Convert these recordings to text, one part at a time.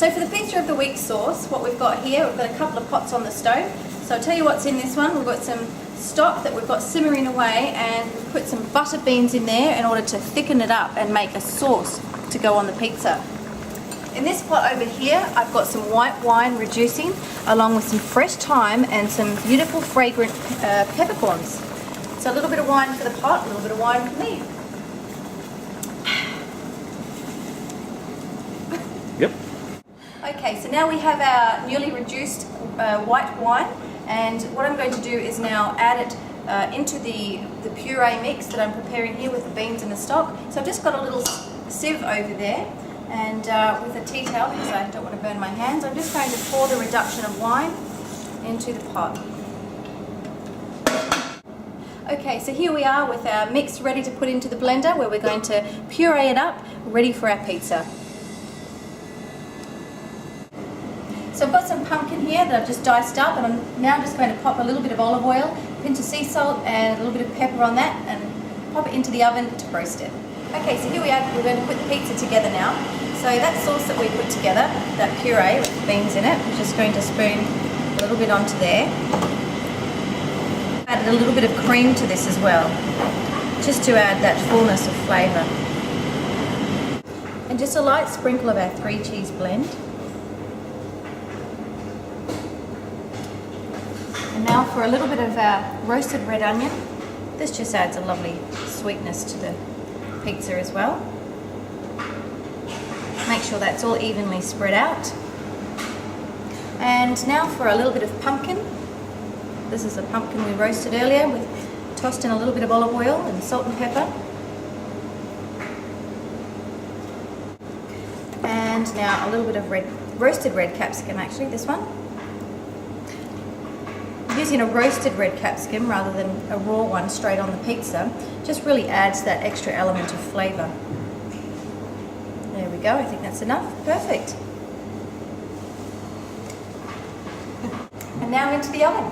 So for the pizza of the week sauce, what we've got here, we've got a couple of pots on the stove. So I'll tell you what's in this one. We've got some stock that we've got simmering away, and we've put some butter beans in there in order to thicken it up and make a sauce to go on the pizza. In this pot over here, I've got some white wine reducing, along with some fresh thyme and some beautiful fragrant peppercorns. So a little bit of wine for the pot, a little bit of wine for me. Yep. Okay, so now we have our newly reduced white wine, and what I'm going to do is now add it into the puree mix that I'm preparing here with the beans and the stock. So I've just got a little sieve over there, and with a tea towel, because I don't want to burn my hands, I'm just going to pour the reduction of wine into the pot. Okay, so here we are with our mix ready to put into the blender, where we're going to puree it up, ready for our pizza. So I've got some pumpkin here that I've just diced up, and I'm now just going to pop a little bit of olive oil, a pinch of sea salt and a little bit of pepper on that, and pop it into the oven to roast it. Okay, so here we are, we're going to put the pizza together now. So that sauce that we put together, that puree with the beans in it, we're just going to spoon a little bit onto there. Added a little bit of cream to this as well, just to add that fullness of flavour. And just a light sprinkle of our 3 cheese blend. And now for a little bit of our roasted red onion. This just adds a lovely sweetness to the pizza as well. Make sure that's all evenly spread out. And now for a little bit of pumpkin. This is a pumpkin we roasted earlier. We've tossed in a little bit of olive oil and salt and pepper. And now a little bit of roasted red capsicum, actually, this one. Using a roasted red capsicum rather than a raw one straight on the pizza just really adds that extra element of flavour. There we go, I think that's enough. Perfect. And now into the oven.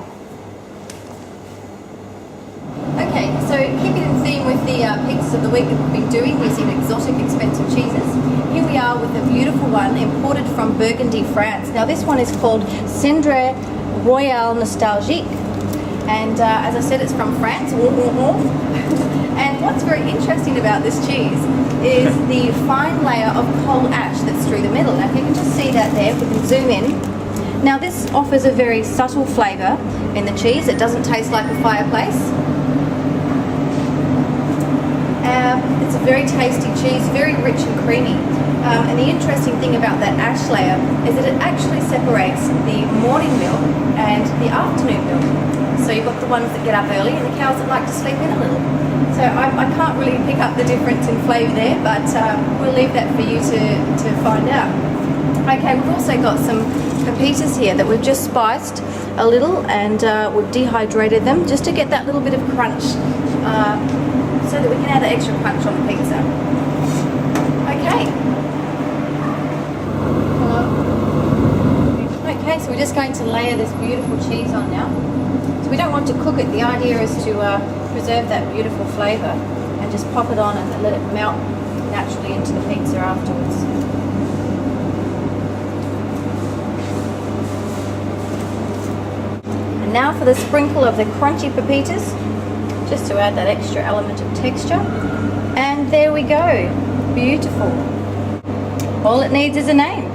Okay, so keeping in theme with the pizzas of the week that we've been doing using exotic expensive cheeses, here we are with a beautiful one imported from Burgandy, France. Now this one is called Cendre Royale Nostaglie, and as I said, it's from France. And what's very interesting about this cheese is the fine layer of coal ash that's through the middle. Now if you can just see that there, if we can zoom in. Now this offers a very subtle flavour in the cheese. It doesn't taste like a fireplace. It's a very tasty cheese, very rich and creamy. And the interesting thing about that ash layer is that it actually separates the morning meal and the afternoon meal. So you've got the ones that get up early and the cows that like to sleep in a little. So I can't really pick up the difference in flavour there, but we'll leave that for you to find out. Okay, we've also got some pepitas here that we've just spiced a little, and we've dehydrated them just to get that little bit of crunch, so that we can add the extra crunch on the pizza. Okay. Okay, so we're just going to layer this beautiful cheese on now. So we don't want to cook it. The idea is to preserve that beautiful flavour and just pop it on and let it melt naturally into the pizza afterwards. And now for the sprinkle of the crunchy pepitas, just to add that extra element of texture. And there we go. Beautiful. All it needs is a name.